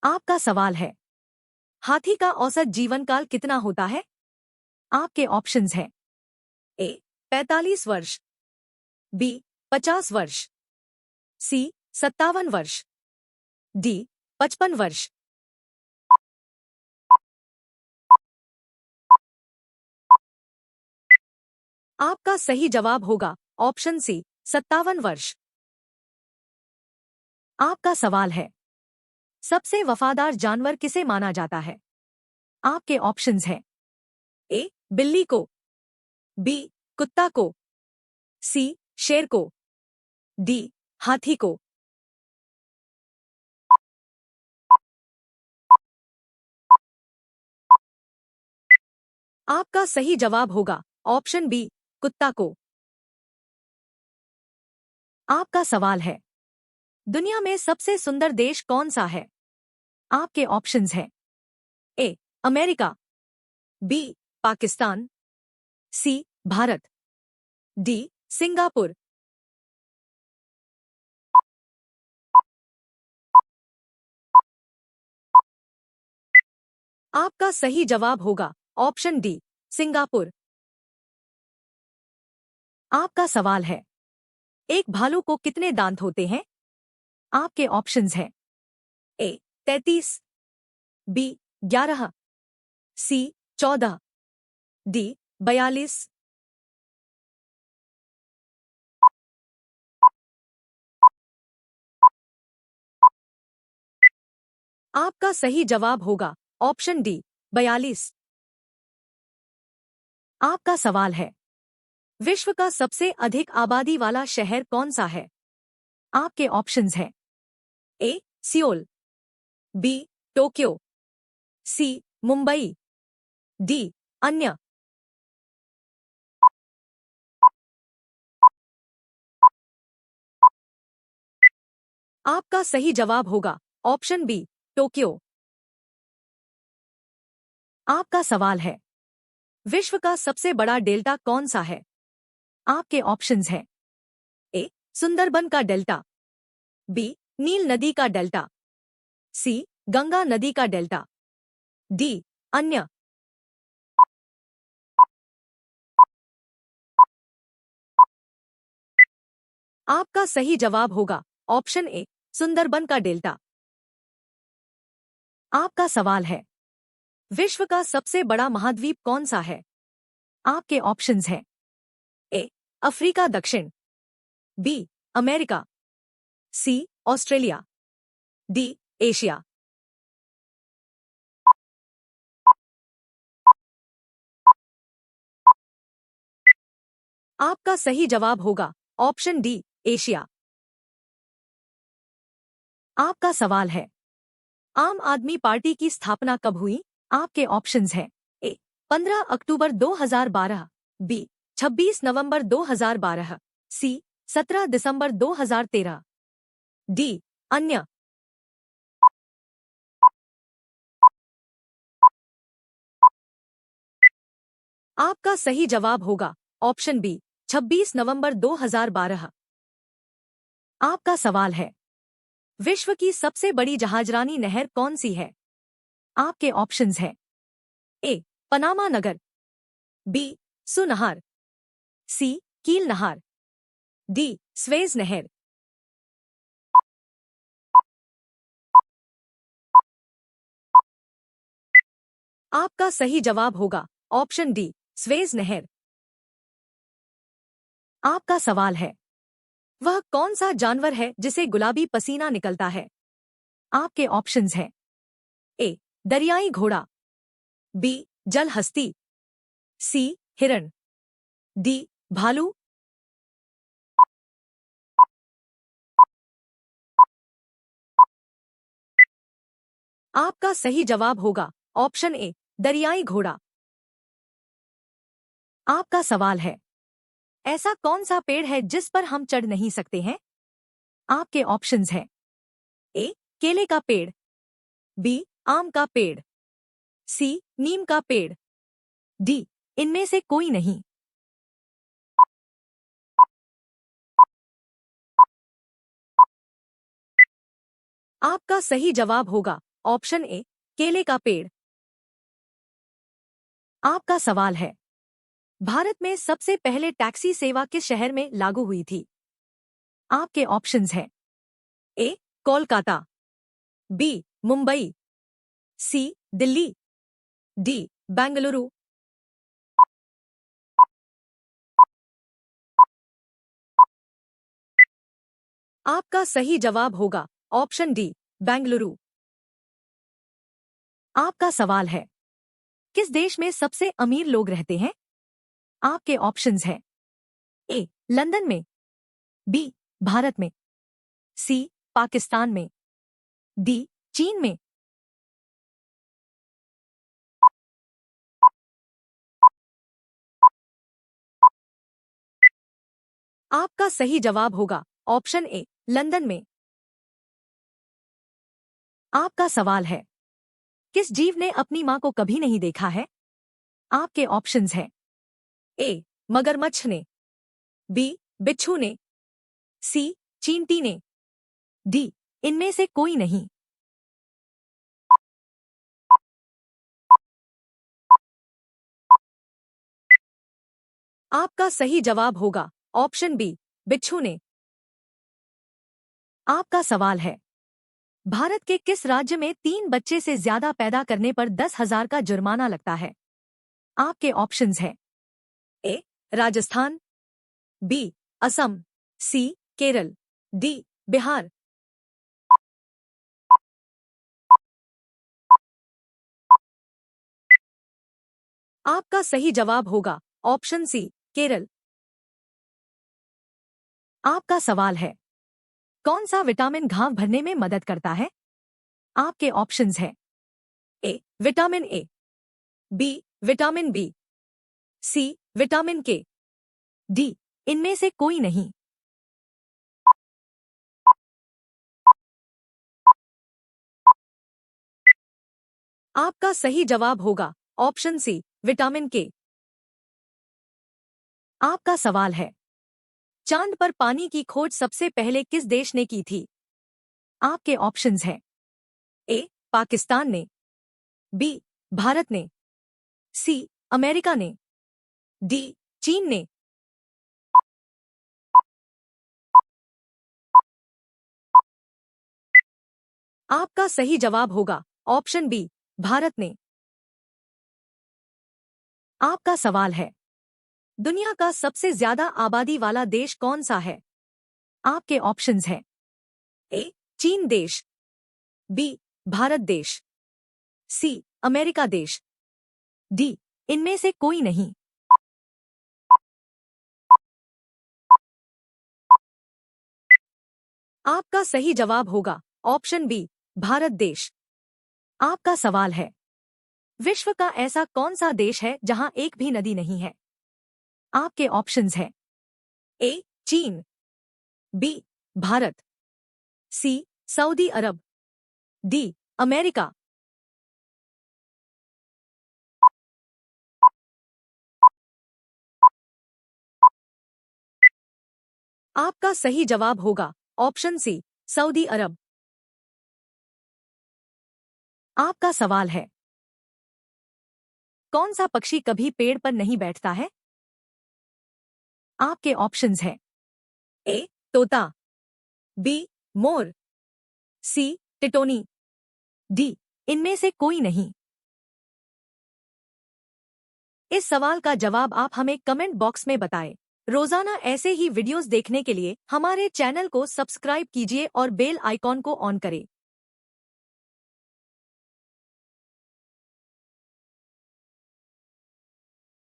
आपका सवाल है, हाथी का औसत जीवन काल कितना होता है? आपके ऑप्शंस हैं। ए 45 वर्ष, बी 50 वर्ष, सी 57 वर्ष, डी 55 वर्ष। आपका सही जवाब होगा ऑप्शन सी 57 वर्ष। आपका सवाल है, सबसे वफादार जानवर किसे माना जाता है? आपके ऑप्शंस हैं। ए बिल्ली को, बी कुत्ता को, सी शेर को, डी हाथी को। आपका सही जवाब होगा ऑप्शन बी कुत्ता को। आपका सवाल है, दुनिया में सबसे सुंदर देश कौन सा है? आपके ऑप्शंस हैं। A America, B Pakistan, C Bharat, D Singapore. आपका सही जवाब होगा ऑप्शन डी सिंगापुर। आपका सवाल है, एक भालू को कितने दांत होते हैं? आपके ऑप्शंस हैं। ए 33, बी 11, सी 14, डी 42। आपका सही जवाब होगा ऑप्शन डी 42। आपका सवाल है, विश्व का सबसे अधिक आबादी वाला शहर कौन सा है? आपके ऑप्शंस हैं। ए सियोल, बी टोक्यो, सी मुंबई, डी अन्य। आपका सही जवाब होगा ऑप्शन बी टोक्यो। आपका सवाल है, विश्व का सबसे बड़ा डेल्टा कौन सा है? आपके ऑप्शंस हैं। ए सुंदरबन का डेल्टा, बी नील नदी का डेल्टा, सी गंगा नदी का डेल्टा, डी अन्य। आपका सही जवाब होगा ऑप्शन ए सुंदरबन का डेल्टा। आपका सवाल है, विश्व का सबसे बड़ा महाद्वीप कौन सा है? आपके ऑप्शंस हैं। ए अफ्रीका दक्षिण, बी अमेरिका, सी ऑस्ट्रेलिया, डी एशिया। आपका सही जवाब होगा ऑप्शन डी एशिया। आपका सवाल है, आम आदमी पार्टी की स्थापना कब हुई? आपके ऑप्शंस हैं। ए 15 अक्टूबर 2012, बी 26 नवंबर 2012, सी 17 दिसंबर 2013, डी अन्य। आपका सही जवाब होगा ऑप्शन बी 26 नवंबर 2012। आपका सवाल है, विश्व की सबसे बड़ी जहाजरानी नहर कौन सी है? आपके ऑप्शंस हैं। ए पनामा नगर, बी सुनहर, सी कील नहर, डी स्वेज नहर। आपका सही जवाब होगा ऑप्शन डी स्वेज नहर। आपका सवाल है, वह कौन सा जानवर है जिसे गुलाबी पसीना निकलता है? आपके ऑप्शंस हैं। ए दरियाई घोड़ा, बी जल हस्ती, सी हिरण, डी भालू। आपका सही जवाब होगा ऑप्शन ए दरियाई घोड़ा। आपका सवाल है, ऐसा कौन सा पेड़ है जिस पर हम चढ़ नहीं सकते हैं? आपके ऑप्शंस हैं। ए केले का पेड़, बी आम का पेड़, सी नीम का पेड़, डी इनमें से कोई नहीं। आपका सही जवाब होगा ऑप्शन ए केले का पेड़। आपका सवाल है, भारत में सबसे पहले टैक्सी सेवा किस शहर में लागू हुई थी? आपके ऑप्शंस हैं ए कोलकाता, बी मुंबई, सी दिल्ली, डी बेंगलुरु। आपका सही जवाब होगा ऑप्शन डी बेंगलुरु। आपका सवाल है, किस देश में सबसे अमीर लोग रहते हैं? आपके ऑप्शंस हैं ए लंदन में, बी भारत में, सी पाकिस्तान में, डी चीन में। आपका सही जवाब होगा ऑप्शन ए लंदन में। आपका सवाल है, किस जीव ने अपनी मां को कभी नहीं देखा है? आपके ऑप्शंस हैं ए मगरमच्छ ने, बी बिच्छू ने, सी चींटी ने, डी इनमें से कोई नहीं। आपका सही जवाब होगा ऑप्शन बी बिच्छू ने। आपका सवाल है, भारत के किस राज्य में 3 बच्चे से ज्यादा पैदा करने पर 10,000 का जुर्माना लगता है? आपके ऑप्शंस हैं ए राजस्थान, बी असम, सी केरल, डी बिहार। आपका सही जवाब होगा ऑप्शन सी केरल। आपका सवाल है, कौन सा विटामिन घाव भरने में मदद करता है? आपके ऑप्शंस हैं A vitamin A, B vitamin B, C vitamin K, D इनमें से कोई नहीं। आपका सही जवाब होगा ऑप्शन सी विटामिन के। आपका सवाल है, चांद पर पानी की खोज सबसे पहले किस देश ने की थी? आपके ऑप्शंस हैं ए पाकिस्तान ने, बी भारत ने, सी अमेरिका ने, डी चीन ने। आपका सही जवाब होगा ऑप्शन बी भारत ने। आपका सवाल है, दुनिया का सबसे ज्यादा आबादी वाला देश कौन सा है? आपके ऑप्शंस हैं ए चीन देश, बी भारत देश, सी अमेरिका देश, डी इनमें से कोई नहीं। आपका सही जवाब होगा ऑप्शन बी भारत देश। आपका सवाल है, विश्व का ऐसा कौन सा देश है जहां एक भी नदी नहीं है? आपके ऑप्शंस हैं ए चीन, बी भारत, सी सऊदी अरब, डी अमेरिका। आपका सही जवाब होगा ऑप्शन सी सऊदी अरब। आपका सवाल है, कौन सा पक्षी कभी पेड़ पर नहीं बैठता है? आपके ऑप्शंस हैं ए तोता, बी मोर, सी टिटोनी, डी इनमें से कोई नहीं। इस सवाल का जवाब आप हमें कमेंट बॉक्स में बताएं। रोजाना ऐसे ही वीडियोस देखने के लिए हमारे चैनल को सब्सक्राइब कीजिए और बेल आइकॉन को ऑन करें।